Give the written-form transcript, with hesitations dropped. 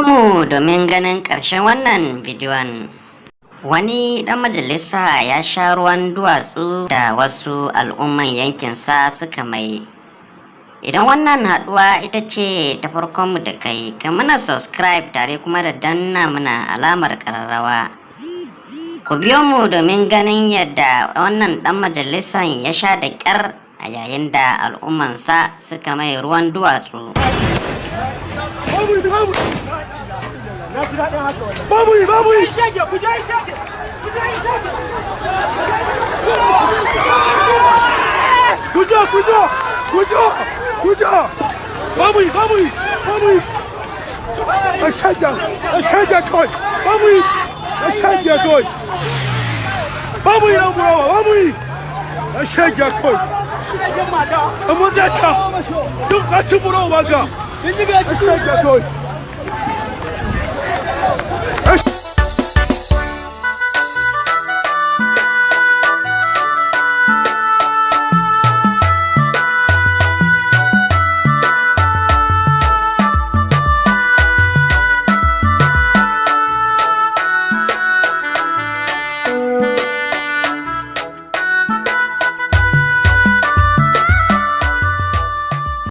Mu domin ganin ƙarshen wannan bidiyon. Wani ɗan majalisa ya sha ruwan duwatsu da wasu al'umman yankinsa suka mai. Idan wannan haɗuwa ita ce ta farkon mu da kai, ka mana subscribe tare kuma da danna mana alamar ƙararrawa. Ku biyo mu domin ganin yadda wannan ɗan majalisan ya sha da ƙyar a yayin da al'ummansa suka mai ruwan duwatsu. Vamos, Zeca! Tu cachorro, vaga! Vem,